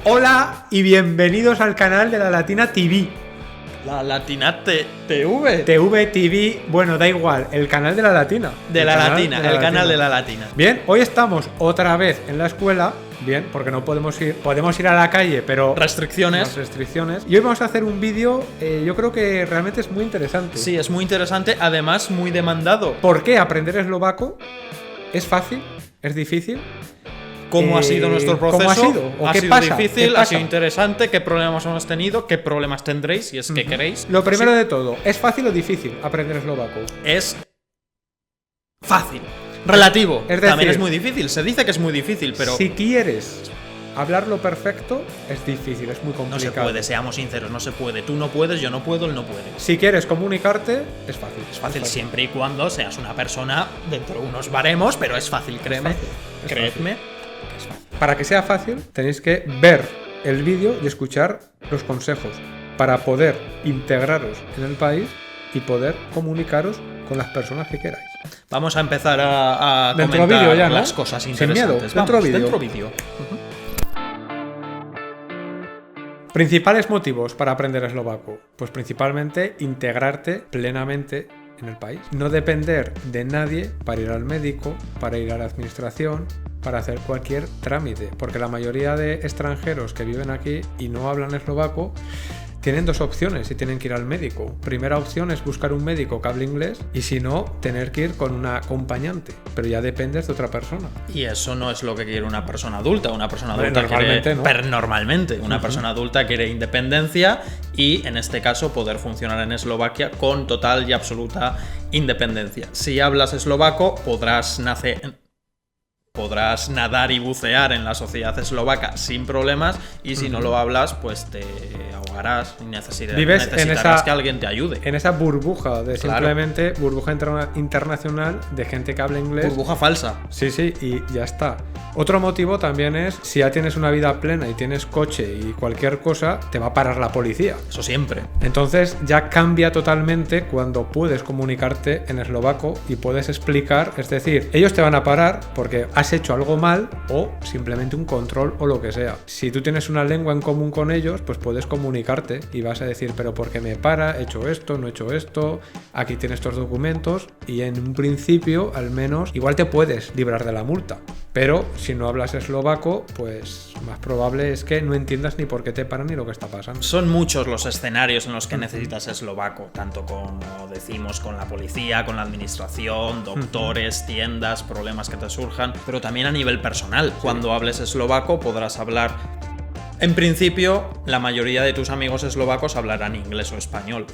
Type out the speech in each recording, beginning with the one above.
Hola y bienvenidos al canal de La Latina TV. La Latina TV. TV, bueno, da igual, el canal de La Latina. El canal de La Latina. Bien, hoy estamos otra vez en la escuela. Bien, porque no podemos ir a la calle, pero restricciones. Y hoy vamos a hacer un vídeo, yo creo que realmente es muy interesante. Sí, es muy interesante, además muy demandado. ¿Por qué aprender eslovaco? ¿Es fácil? ¿Es difícil? ¿Cómo ha sido nuestro proceso? ¿Cómo ha sido? ¿O ¿Ha qué sido pasa? difícil? ¿Qué ¿Ha pasa? sido interesante? ¿Qué problemas hemos tenido? ¿Qué problemas tendréis si es que queréis? Lo primero Sí. de todo, ¿es fácil o difícil aprender eslovaco? Es fácil. Relativo. Es decir, también es muy difícil. Se dice que es muy difícil, pero si quieres hablarlo perfecto, es difícil, es muy no complicado. se puede, seamos sinceros, no se puede. Tú no puedes, yo no puedo, él no puede. Si quieres comunicarte, es fácil. Es fácil siempre y cuando seas una persona dentro de unos baremos, pero es fácil, créeme. fácil, es Créeme. Para que sea fácil, tenéis que ver el vídeo y escuchar los consejos para poder integraros en el país y poder comunicaros con las personas que queráis. Vamos a empezar a Dentro comentar vídeo ya, ¿no? las cosas Sin interesantes. miedo, Vamos, dentro dentro vídeo. vídeo. Principales motivos para aprender eslovaco. Pues principalmente integrarte plenamente en el país. No depender de nadie para ir al médico, para ir a la administración, para hacer cualquier trámite. Porque la mayoría de extranjeros que viven aquí y no hablan eslovaco tienen dos opciones si tienen que ir al médico. Primera opción es buscar un médico que hable inglés y si no, tener que ir con una acompañante. Pero ya dependes de otra persona. Y eso no es lo que quiere una persona adulta. Una persona adulta normalmente quiere... no. Pero normalmente. Una persona adulta quiere independencia y, en este caso, poder funcionar en Eslovaquia con total y absoluta independencia. Si hablas eslovaco, podrás nadar y bucear en la sociedad eslovaca sin problemas, y si no lo hablas, pues te ahogarás y necesitarás que alguien te ayude. En esa burbuja de Claro. simplemente burbuja internacional de gente que habla inglés. Burbuja falsa. Sí, y ya está. Otro motivo también es, si ya tienes una vida plena y tienes coche y cualquier cosa, te va a parar la policía. Eso siempre. Entonces ya cambia totalmente cuando puedes comunicarte en eslovaco y puedes explicar, es decir, ellos te van a parar porque has hecho algo mal o simplemente un control o lo que sea. Si tú tienes una lengua en común con ellos, pues puedes comunicarte y vas a decir, pero ¿por qué me para? He hecho esto, no he hecho esto, aquí tienes estos documentos, y en un principio, al menos, igual te puedes librar de la multa. Pero si no hablas eslovaco, pues más probable es que no entiendas ni por qué te paran ni lo que está pasando. Son muchos los escenarios en los que necesitas eslovaco, tanto como decimos con la policía, con la administración, doctores, tiendas, problemas que te surjan, pero también a nivel personal. Cuando hables eslovaco podrás hablar... En principio, la mayoría de tus amigos eslovacos hablarán inglés o español.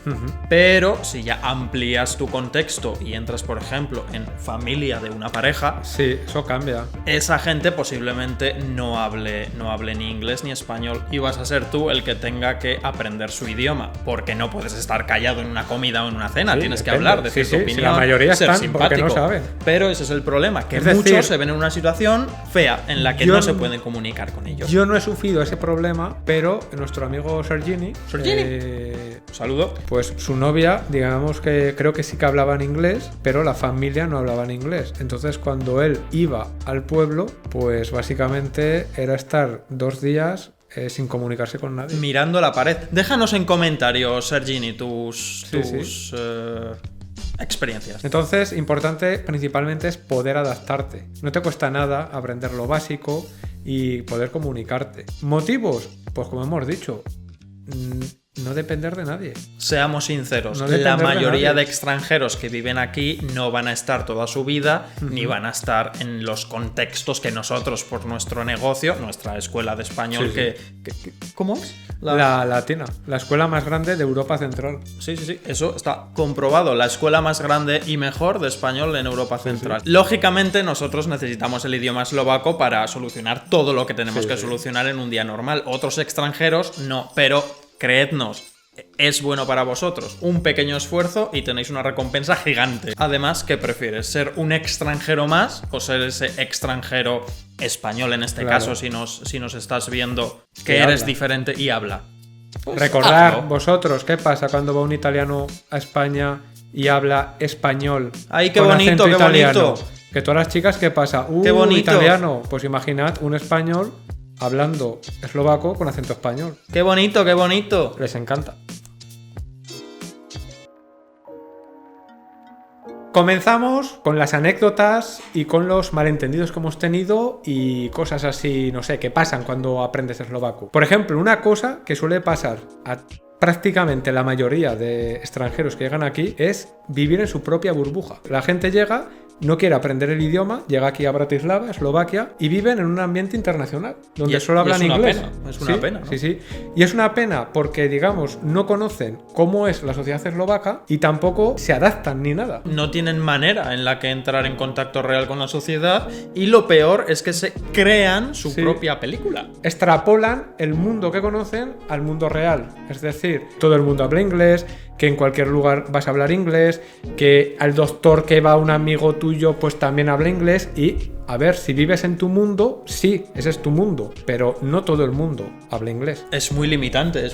Pero si ya amplías tu contexto y entras, por ejemplo, en familia de una pareja, Sí, eso cambia. esa gente posiblemente no hable ni inglés ni español, y vas a ser tú el que tenga que aprender su idioma, porque no puedes estar callado en una comida o en una cena. Sí, Tienes que depende. hablar, decir Sí, tu sí, opinión, si la mayoría ser están porque simpático. no saben. Pero ese es el problema, que Es decir, muchos se ven en una situación fea en la que yo no se no- pueden comunicar con ellos. Yo no he sufrido ese problema, pero nuestro amigo Sergini, Saludo. pues su novia, digamos que creo que sí que hablaba en inglés, pero la familia no hablaba en inglés. Entonces cuando él iba al pueblo, pues básicamente era estar 2 días sin comunicarse con nadie. Mirando la pared. Déjanos en comentarios, Sergini, tus experiencias. Entonces, importante principalmente es poder adaptarte. No te cuesta nada aprender lo básico y poder comunicarte. ¿Motivos? Pues como hemos dicho, no depender de nadie. Seamos sinceros, No la depender de mayoría nadie. de extranjeros que viven aquí no van a estar toda su vida, ni van a estar en los contextos que nosotros, por nuestro negocio, nuestra escuela de español, Sí, ¿cómo es? La Latina, la escuela más grande de Europa Central. Sí, eso está comprobado. La escuela más grande y mejor de español en Europa Central. Lógicamente, nosotros necesitamos el idioma eslovaco para solucionar todo lo que tenemos que solucionar en un día normal. Otros extranjeros no, pero creednos, es bueno para vosotros. Un pequeño esfuerzo y tenéis una recompensa gigante. Además, ¿qué prefieres? ¿Ser un extranjero más o ser ese extranjero español en este Claro. caso, si nos estás viendo que Que eres habla. diferente y habla? Pues Recordar hazlo. vosotros qué pasa cuando va un italiano a España y habla español. ¡Ay, qué con bonito, acento qué italiano. bonito! Que todas las chicas, ¿qué pasa? ¡Qué bonito! Italiano. Pues imaginad un español hablando eslovaco con acento español. ¡Qué bonito, qué bonito! Les encanta. Comenzamos con las anécdotas y con los malentendidos que hemos tenido y cosas así, no sé, que pasan cuando aprendes eslovaco. Por ejemplo, una cosa que suele pasar a prácticamente la mayoría de extranjeros que llegan aquí es vivir en su propia burbuja. La gente llega, no quiere aprender el idioma, llega aquí a Bratislava, Eslovaquia, y viven en un ambiente internacional, donde solo hablan inglés. Es una pena, ¿no? Sí, sí. Y es una pena porque, digamos, no conocen cómo es la sociedad eslovaca y tampoco se adaptan ni nada. No tienen manera en la que entrar en contacto real con la sociedad y lo peor es que se crean su propia película. Extrapolan el mundo que conocen al mundo real. Es decir, todo el mundo habla inglés, que en cualquier lugar vas a hablar inglés, que al doctor que va un amigo tuyo pues también habla inglés y, a ver, si vives en tu mundo, sí, ese es tu mundo, pero no todo el mundo habla inglés. Es muy limitante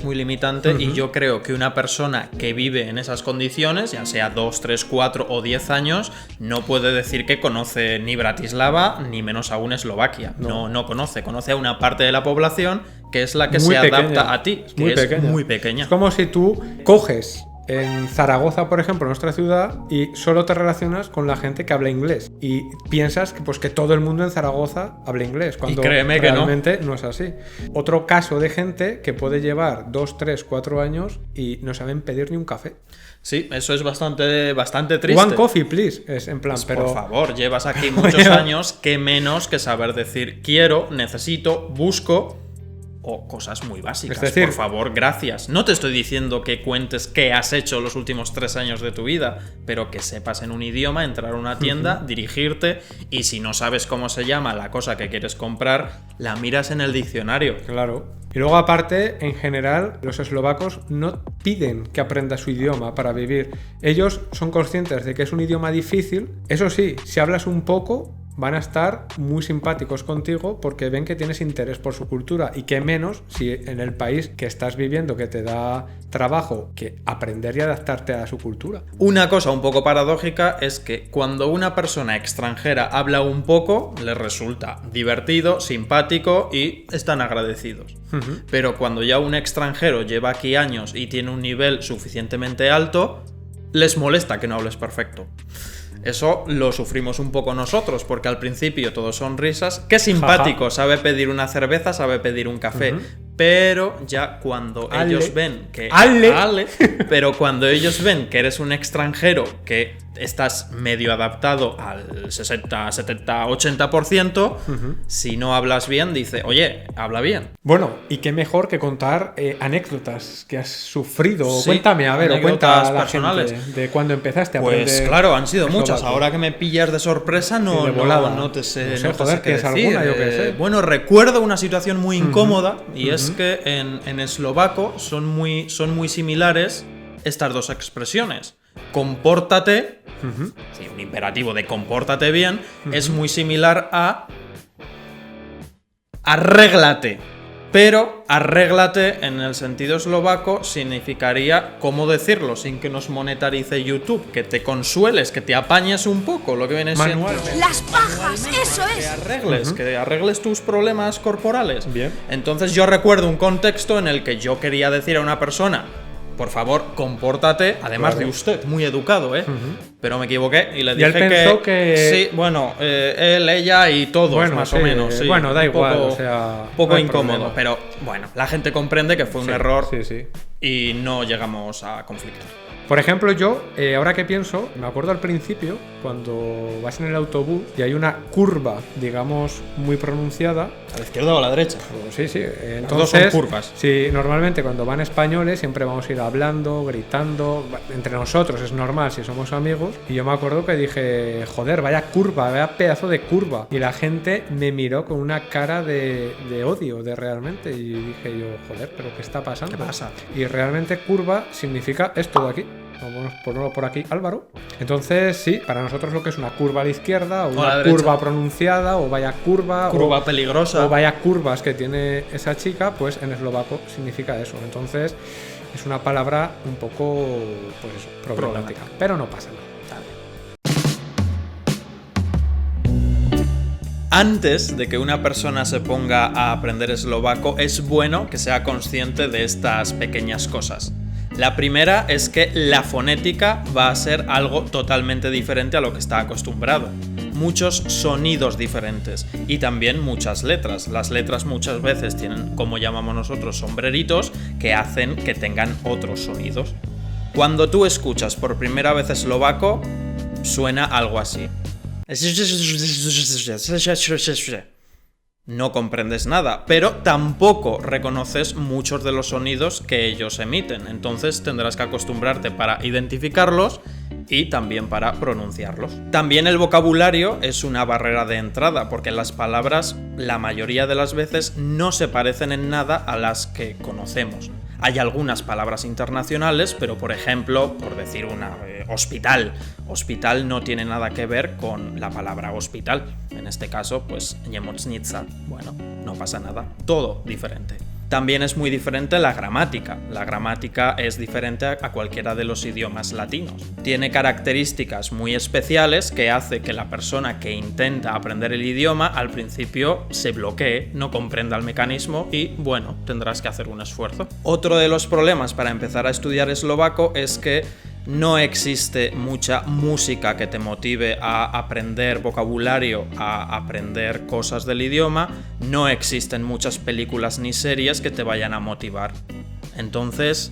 y yo creo que una persona que vive en esas condiciones, ya sea 2, 3, 4 o 10 años, no puede decir que conoce ni Bratislava ni menos aún Eslovaquia. No conoce a una parte de la población que es la que se adapta a ti, que es muy pequeña. Es como si tú coges en Zaragoza, por ejemplo, nuestra ciudad, y solo te relacionas con la gente que habla inglés y piensas que, pues, que todo el mundo en Zaragoza habla inglés, cuando realmente no es así. Otro caso de gente que puede llevar 2, 3, 4 años y no saben pedir ni un café. Sí, eso es bastante triste. One coffee, please. Es en plan, pues pero... por favor, llevas aquí muchos años, qué menos que saber decir quiero, necesito, busco... o cosas muy básicas. Es decir, por favor, gracias. No te estoy diciendo que cuentes qué has hecho los últimos 3 años de tu vida, pero que sepas en un idioma, entrar a una tienda, dirigirte, y si no sabes cómo se llama la cosa que quieres comprar, la miras en el diccionario. Claro. Y luego, aparte, en general, los eslovacos no piden que aprendas su idioma para vivir. Ellos son conscientes de que es un idioma difícil. Eso sí, si hablas un poco, van a estar muy simpáticos contigo porque ven que tienes interés por su cultura, y que menos si en el país que estás viviendo, que te da trabajo, que aprender y adaptarte a su cultura. Una cosa un poco paradójica es que cuando una persona extranjera habla un poco, les resulta divertido, simpático y están agradecidos. Pero cuando ya un extranjero lleva aquí años y tiene un nivel suficientemente alto, les molesta que no hables perfecto. Eso lo sufrimos un poco nosotros, porque al principio todo son risas. Qué simpático, sabe pedir una cerveza, sabe pedir un café. Pero ya cuando ellos ven que... Pero cuando ellos ven que eres un extranjero, que estás medio adaptado al 60, 70, 80%, si no hablas bien, dice, oye, habla bien. Bueno, y qué mejor que contar anécdotas que has sufrido. Sí, cuéntame, a ver, o cuenta a la personales gente de cuando empezaste a aprender. Pues claro, han sido muchas. eslovaco. Ahora que me pillas de sorpresa, no te sé. No sé, joder, qué ¿tienes decir. alguna? Yo qué sé. Bueno, recuerdo una situación muy incómoda, y es que en eslovaco son muy similares estas dos expresiones. Compórtate, sí, un imperativo de compórtate bien, es muy similar a arréglate. Pero arréglate en el sentido eslovaco significaría, ¿cómo decirlo sin que nos monetarice YouTube? Que te consueles, que te apañes un poco, lo que viene siendo... ¡Las pajas! ¡Eso es! Que arregles tus problemas corporales. Bien. Entonces yo recuerdo un contexto en el que yo quería decir a una persona, por favor, compórtate, además de usted, muy educado, pero me equivoqué y le dije él pensó que... Sí, bueno, él, ella y todos, Bueno, más sí, o menos. Sí, bueno, da igual, poco, o sea, poco no hay incómodo, problema. pero bueno, la gente comprende que fue un error Sí. y no llegamos a conflictos. Por ejemplo, yo, ahora que pienso, me acuerdo al principio, cuando vas en el autobús y hay una curva, digamos, muy pronunciada. ¿A la izquierda o a la derecha? Sí. Las dos son Entonces, curvas. sí, normalmente cuando van españoles siempre vamos a ir hablando, gritando, entre nosotros es normal si somos amigos. Y yo me acuerdo que dije, joder, vaya curva, vaya pedazo de curva. Y la gente me miró con una cara de odio, de realmente. Y dije yo, joder, ¿pero qué está pasando? ¿Qué pasa? Y realmente curva significa esto de aquí. Vamos a ponerlo por aquí, Álvaro. Entonces, sí, para nosotros lo que es una curva a la izquierda, o una curva pronunciada, o vaya curva. Curva peligrosa. O vaya curvas que tiene esa chica, pues en eslovaco significa eso. Entonces, es una palabra un poco, pues eso, problemática. Pero no pasa nada. Antes de que una persona se ponga a aprender eslovaco, es bueno que sea consciente de estas pequeñas cosas. La primera es que la fonética va a ser algo totalmente diferente a lo que está acostumbrado. Muchos sonidos diferentes y también muchas letras. Las letras muchas veces tienen, como llamamos nosotros, sombreritos que hacen que tengan otros sonidos. Cuando tú escuchas por primera vez eslovaco, suena algo así. No comprendes nada, pero tampoco reconoces muchos de los sonidos que ellos emiten, entonces tendrás que acostumbrarte para identificarlos y también para pronunciarlos. También el vocabulario es una barrera de entrada, porque las palabras la mayoría de las veces no se parecen en nada a las que conocemos. Hay algunas palabras internacionales, pero por ejemplo, por decir una, hospital. Hospital no tiene nada que ver con la palabra hospital. En este caso, pues, Niemocnica. Bueno, no pasa nada. Todo diferente. También es muy diferente la gramática. La gramática es diferente a cualquiera de los idiomas latinos. Tiene características muy especiales que hace que la persona que intenta aprender el idioma al principio se bloquee, no comprenda el mecanismo y, bueno, tendrás que hacer un esfuerzo. Otro de los problemas para empezar a estudiar eslovaco es que no existe mucha música que te motive a aprender vocabulario, a aprender cosas del idioma. No existen muchas películas ni series que te vayan a motivar. Entonces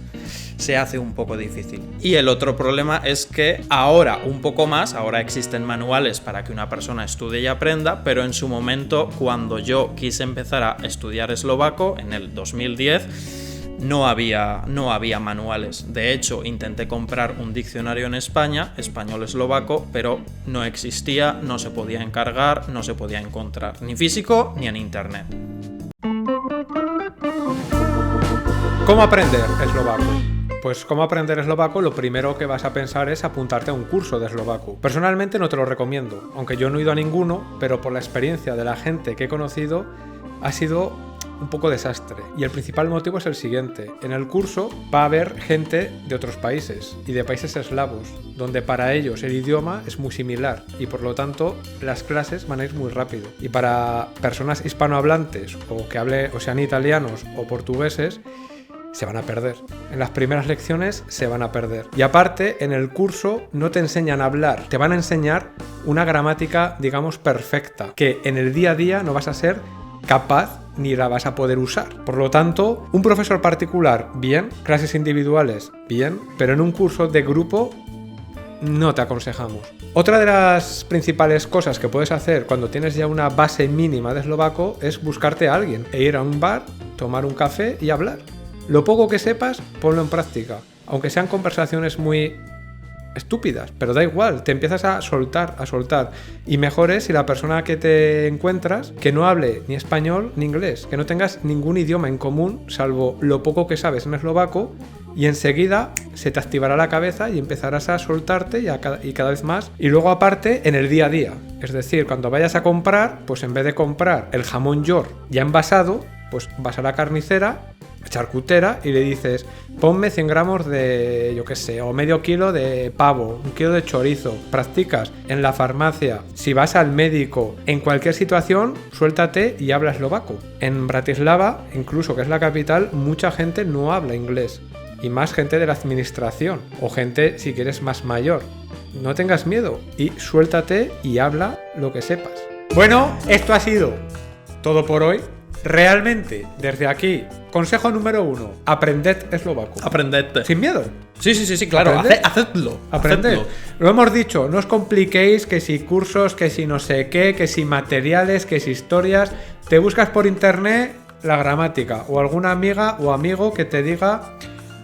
se hace un poco difícil. Y el otro problema es que ahora un poco más, ahora existen manuales para que una persona estudie y aprenda, pero en su momento, cuando yo quise empezar a estudiar eslovaco, en el 2010, no había manuales. De hecho, intenté comprar un diccionario en España, español-eslovaco, pero no existía, no se podía encargar, no se podía encontrar, ni físico ni en internet. ¿Cómo aprender eslovaco? Pues cómo aprender eslovaco, lo primero que vas a pensar es apuntarte a un curso de eslovaco. Personalmente no te lo recomiendo, aunque yo no he ido a ninguno, pero por la experiencia de la gente que he conocido ha sido un poco desastre. Y el principal motivo es el siguiente. En el curso va a haber gente de otros países y de países eslavos, donde para ellos el idioma es muy similar y por lo tanto las clases van a ir muy rápido. Y para personas hispanohablantes o que sean italianos o portugueses, se van a perder. En las primeras lecciones se van a perder. Y aparte, en el curso no te enseñan a hablar, te van a enseñar una gramática, digamos, perfecta, que en el día a día no vas a ser capaz ni la vas a poder usar. Por lo tanto, un profesor particular, bien, clases individuales, bien, pero en un curso de grupo no te aconsejamos. Otra de las principales cosas que puedes hacer cuando tienes ya una base mínima de eslovaco es buscarte a alguien e ir a un bar, tomar un café y hablar. Lo poco que sepas, ponlo en práctica, aunque sean conversaciones muy estúpidas, pero da igual, te empiezas a soltar, y mejor es si la persona que te encuentras que no hable ni español ni inglés, que no tengas ningún idioma en común salvo lo poco que sabes en eslovaco, y enseguida se te activará la cabeza y empezarás a soltarte y cada vez más. Y luego aparte en el día a día, es decir, cuando vayas a comprar, pues en vez de comprar el jamón york ya envasado, pues vas a la carnicera, charcutera, y le dices: ponme 100 gramos de, yo qué sé, o medio kilo de pavo, 1 kilo de chorizo. Practicas en la farmacia, si vas al médico, en cualquier situación, suéltate y habla eslovaco. En Bratislava, incluso que es la capital, mucha gente no habla inglés, y más gente de la administración, o gente, si quieres, más mayor. No tengas miedo y suéltate y habla lo que sepas. Bueno, esto ha sido todo por hoy. Realmente, desde aquí, consejo número 1, aprended eslovaco. Aprended. Sin miedo. Sí, claro, hacedlo. Aprended. Lo hemos dicho, no os compliquéis, que si cursos, que si no sé qué, que si materiales, que si historias. Te buscas por internet la gramática o alguna amiga o amigo que te diga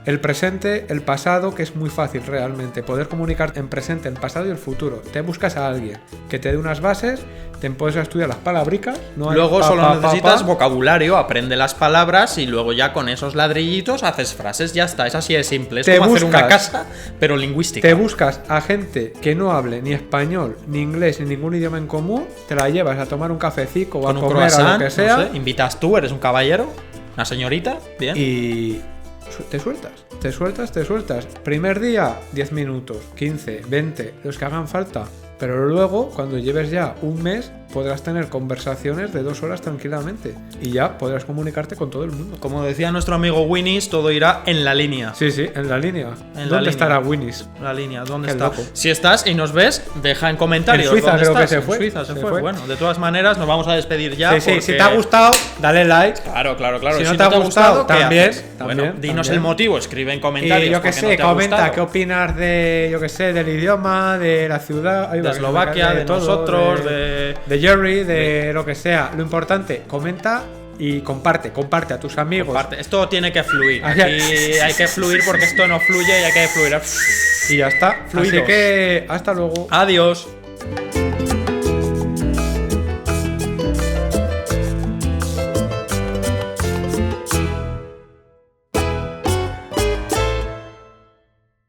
el presente, el pasado, que es muy fácil realmente poder comunicar en presente, en pasado y el futuro. Te buscas a alguien que te dé unas bases, te puedes estudiar las palabricas. Luego solo necesitas vocabulario, aprende las palabras y luego ya con esos ladrillitos haces frases, ya está. Es así de simple, es como hacer una casa, pero lingüística. Te buscas a gente que no hable ni español, ni inglés, ni ningún idioma en común, te la llevas a tomar un cafecito o a comer croissant, o lo que sea. No sé, invitas tú, eres un caballero, una señorita, bien. Y te sueltas. Primer día, 10 minutos, 15, 20, los que hagan falta. Pero luego, cuando lleves ya un mes, podrás tener conversaciones de 2 horas tranquilamente y ya podrás comunicarte con todo el mundo. Como decía nuestro amigo Winnie's, todo irá en la línea. Sí, en la línea. En ¿Dónde estará Winnie's? La línea, ¿dónde Qué está? loco. Si estás y nos ves, deja en comentarios. En Suiza ¿dónde creo que estás? se fue. En Suiza se Se fue. fue. Bueno, de todas maneras, nos vamos a despedir ya. Sí, porque... si te ha gustado, dale like. Claro. Si no te ha gustado, ¿qué también, haces? también, Bueno, dinos también. el motivo, escribe en comentarios. Y yo que por qué no sé, te ha comenta gustado. qué opinas de, yo que sé, del idioma, de la ciudad, De Eslovaquia, de nosotros, de Jerry, de lo que sea. Lo importante, comenta y comparte a tus amigos. Comparte. Esto tiene que fluir. Aquí- Aquí hay que fluir porque esto no fluye y hay que fluir. Y ya está. Fluidos. Así que hasta luego. Adiós.